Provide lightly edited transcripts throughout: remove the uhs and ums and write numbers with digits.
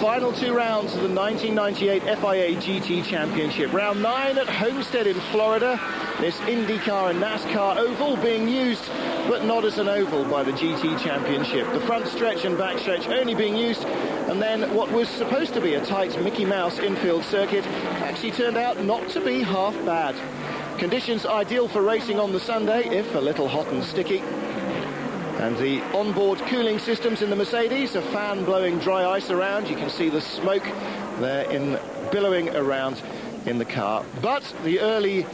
final two rounds of the 1998 FIA GT Championship. Round 9 at Homestead in Florida. This IndyCar and NASCAR oval being used, but not as an oval by the GT Championship. The front stretch and back stretch only being used, and then what was supposed to be a tight Mickey Mouse infield circuit actually turned out not to be half bad. Conditions ideal for racing on the Sunday, if a little hot and sticky. And the onboard cooling systems in the Mercedes, a fan blowing dry ice around. You can see the smoke there billowing around in the car. But the early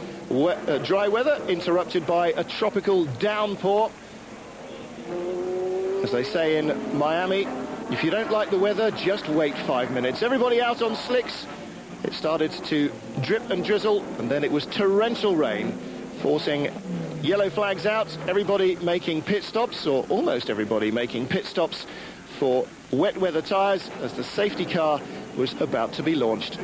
dry weather interrupted by a tropical downpour. As they say in Miami, if you don't like the weather, just wait 5 minutes. Everybody out on slicks. It started to drip and drizzle, and then it was torrential rain, forcing yellow flags out. Everybody making pit stops, or almost everybody making pit stops for wet weather tyres as the safety car was about to be launched.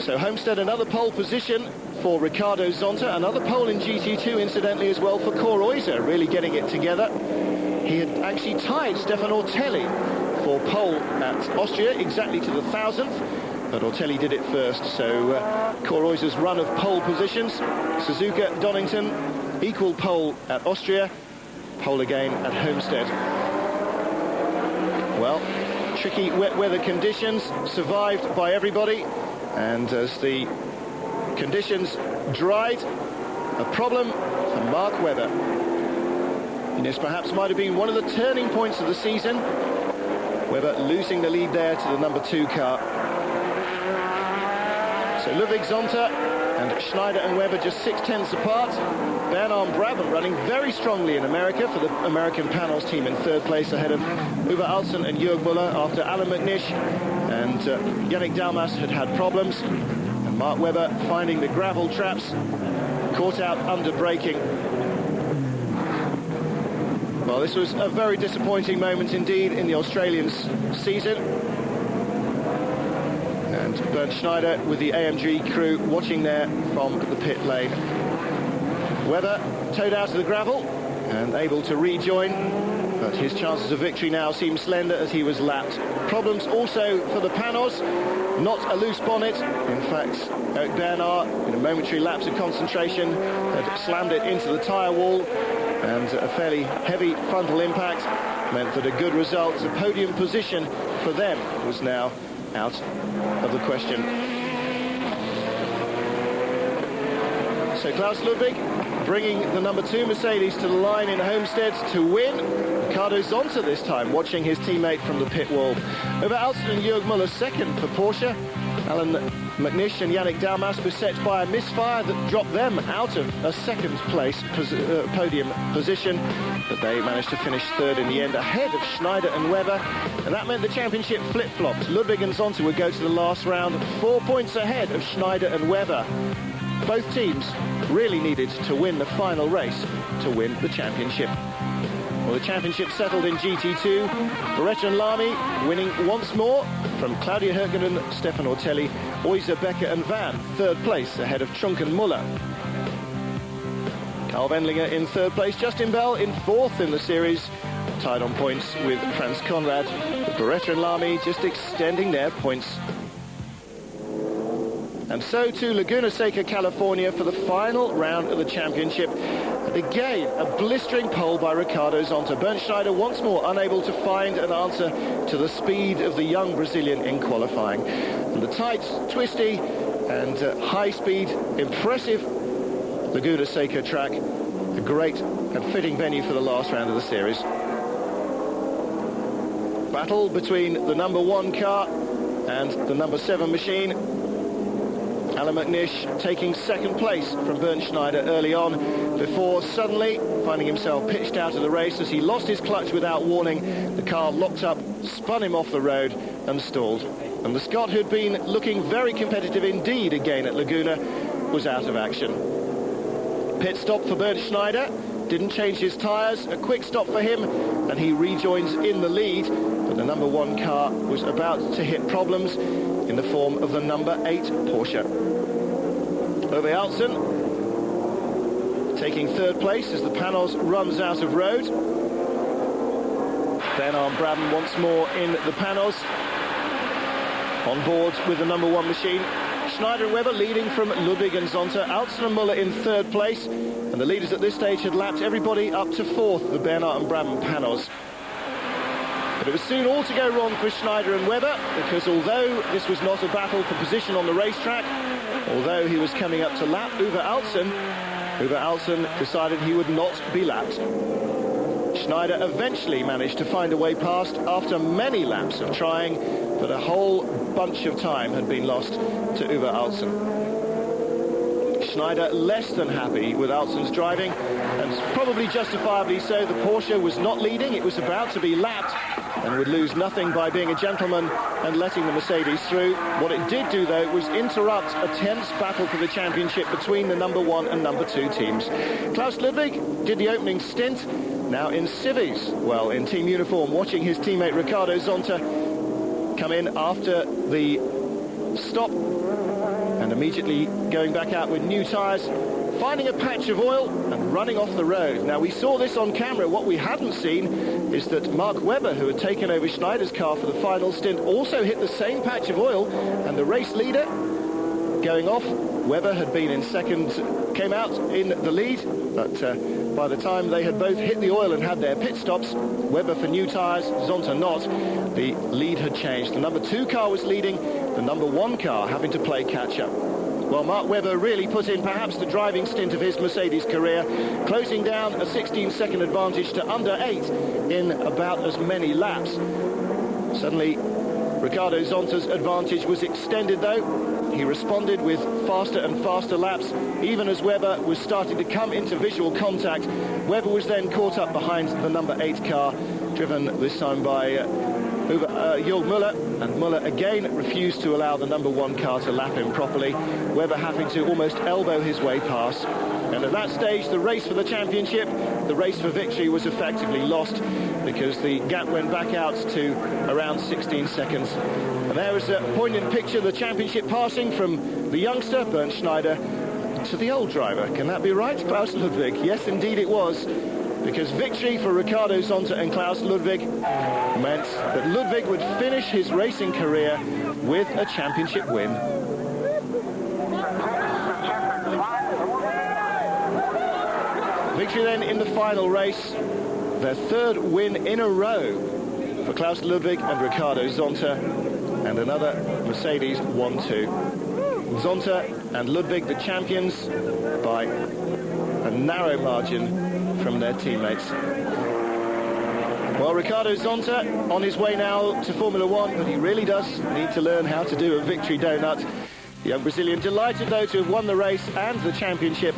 So Homestead, another pole position for Ricardo Zonta, another pole in GT2 incidentally as well for Koruiser, really getting it together. He had actually tied Stefan Ortelli for pole at Austria, exactly to the 1000th. But Ortelli did it first, so Koruiser's run of pole positions. Suzuka, Donington, equal pole at Austria, pole again at Homestead. Well, tricky wet weather conditions survived by everybody, and as the conditions dried, a problem for Mark Webber. And this perhaps might have been one of the turning points of the season. Webber losing the lead there to the number 2 car. So Ludwig Zonta and Schneider and Webber just 0.6 apart. Bernard Brabham running very strongly in America for the American Panels team in 3rd place ahead of Uwe Alsen and Jörg Müller after Alan McNish and Yannick Dalmas had problems. And Mark Webber finding the gravel traps, caught out under braking. Well, this was a very disappointing moment indeed in the Australians' season. And Bernd Schneider with the AMG crew watching there from the pit lane. Webber towed out of the gravel and able to rejoin, but his chances of victory now seem slender as he was lapped. Problems also for the Panos, not a loose bonnet. In fact, Eric Bernard, in a momentary lapse of concentration, had slammed it into the tyre wall, and a fairly heavy frontal impact meant that a good result, a podium position for them, was now out of the question. So Klaus Ludwig bringing the number 2 Mercedes to the line in Homestead to win. Ricardo Zonta this time watching his teammate from the pit wall. Uwe Alsen and Jörg Müller second for Porsche. Alan McNish and Yannick Dalmas beset by a misfire that dropped them out of a 2nd place podium position, but they managed to finish 3rd in the end, ahead of Schneider and Webber, and that meant the championship flip-flopped. Ludwig and Zonta would go to the last round 4 points ahead of Schneider and Webber. Both teams really needed to win the final race to win the championship. Well, the championship settled in GT2. Beretta and Lamy winning once more from Claudia Herkinen, Stefan Ortelli, Oyser, Becker and Van, 3rd place ahead of Trunk and Muller. Karl Wendlinger in 3rd place, Justin Bell in 4th in the series, tied on points with Franz Conrad. But Beretta and Lamy just extending their points. And so to Laguna Seca, California for the final round of the championship. And again, a blistering pole by Ricardo Zonta. Bernd Schneider once more unable to find an answer to the speed of the young Brazilian in qualifying. And the tight, twisty and high-speed, impressive Laguna Seca track, a great and fitting venue for the last round of the series. Battle between the number 1 car and the number 7 machine. Alan McNish taking 2nd place from Bernd Schneider early on, before suddenly finding himself pitched out of the race as he lost his clutch without warning. The car locked up, spun him off the road and stalled. And the Scot, who'd been looking very competitive indeed again at Laguna, was out of action. Pit stop for Bernd Schneider, didn't change his tyres, a quick stop for him, and he rejoins in the lead. But the number 1 car was about to hit problems in the form of the number 8 Porsche. Uwe Alsen taking 3rd place as the Panos runs out of road. Bernard and Brabham once more in the panos, on board with the number 1 machine. Schneider and Webber leading from Ludwig and Zonta. Alston and Muller in 3rd place, and the leaders at this stage had lapped everybody up to 4th, the Bernard and Brabham panos. But it was soon all to go wrong for Schneider and Webber, because although this was not a battle for position on the racetrack, although he was coming up to lap Uwe Alston decided he would not be lapped. Schneider eventually managed to find a way past after many laps of trying, but a whole bunch of time had been lost to Uwe Alston. Schneider less than happy with Alston's driving, and probably justifiably so. The Porsche was not leading, it was about to be lapped, and would lose nothing by being a gentleman and letting the Mercedes through. What it did do, though, was interrupt a tense battle for the championship between the number 1 and number 2 teams. Klaus Ludwig did the opening stint, now in civvies, well, in team uniform, watching his teammate Ricardo Zonta come in after the stop and immediately going back out with new tyres, finding a patch of oil and running off the road. Now, we saw this on camera. What we hadn't seen is that Mark Webber, who had taken over Schneider's car for the final stint, also hit the same patch of oil, and the race leader going off. Webber had been in 2nd, came out in the lead, but by the time they had both hit the oil and had their pit stops, Webber for new tyres, Zonta not, the lead had changed. The number 2 car was leading, the number 1 car having to play catch-up. Well, Mark Webber really put in perhaps the driving stint of his Mercedes career, closing down a 16-second advantage to under 8 in about as many laps. Suddenly, Ricardo Zonta's advantage was extended, though. He responded with faster and faster laps, even as Webber was starting to come into visual contact. Webber was then caught up behind the number 8 car, driven this time by Jörg Müller, and Müller again refused to allow the number 1 car to lap him properly, Webber having to almost elbow his way past. And at that stage, the race for the championship, the race for victory, was effectively lost, because the gap went back out to around 16 seconds. And there was a poignant picture, the championship passing from the youngster, Bernd Schneider, to the old driver. Can that be right? Klaus Ludwig. Yes, indeed it was, because victory for Ricardo Zonta and Klaus Ludwig meant that Ludwig would finish his racing career with a championship win. Victory then in the final race, their 3rd win in a row for Klaus Ludwig and Ricardo Zonta, and another Mercedes 1-2. Zonta and Ludwig the champions by a narrow margin from their teammates. Well, Ricardo Zonta on his way now to Formula 1, but he really does need to learn how to do a victory donut. The young Brazilian delighted, though, to have won the race and the championship.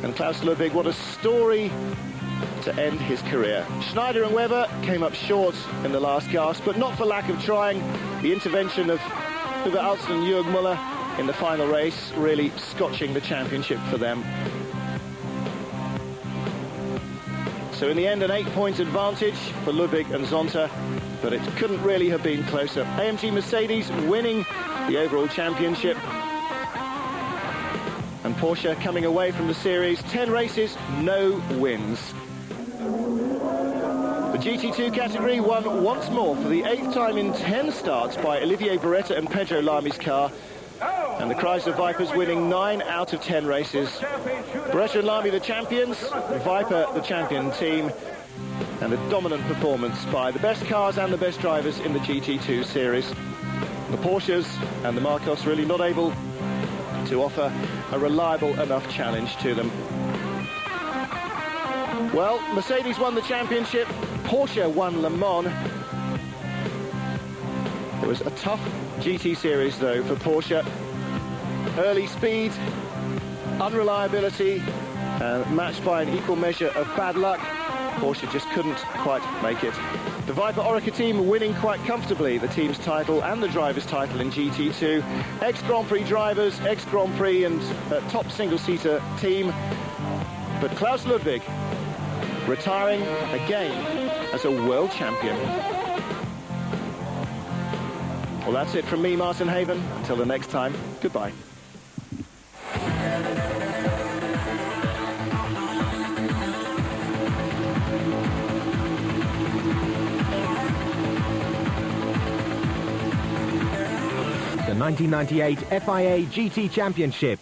And Klaus Ludwig, what a story to end his career. Schneider and Webber came up short in the last gasp, but not for lack of trying. The intervention of Uwe Alston and Jörg Müller in the final race really scotching the championship for them. So in the end, an 8-point advantage for Ludwig and Zonta, but it couldn't really have been closer. AMG Mercedes winning the overall championship, and Porsche coming away from the series. 10 races, no wins. The GT2 category won once more for the 8th time in 10 starts by Olivier Beretta and Pedro Lami's car. And the Chrysler Vipers winning 9 out of 10 races. Beretta and Lamy the champions, Viper the champion team, and a dominant performance by the best cars and the best drivers in the GT2 series. The Porsches and the Marcos really not able to offer a reliable enough challenge to them. Well, Mercedes won the championship, Porsche won Le Mans. It was a tough GT series, though, for Porsche. Early speed, unreliability, matched by an equal measure of bad luck. Porsche just couldn't quite make it. The Viper Oreca team winning quite comfortably the team's title and the driver's title in GT2. Ex-Grand Prix drivers, ex-Grand Prix and top single-seater team. But Klaus Ludwig retiring again as a world champion. Well, that's it from me, Martin Haven. Until the next time, goodbye. the 1998 FIA GT Championship.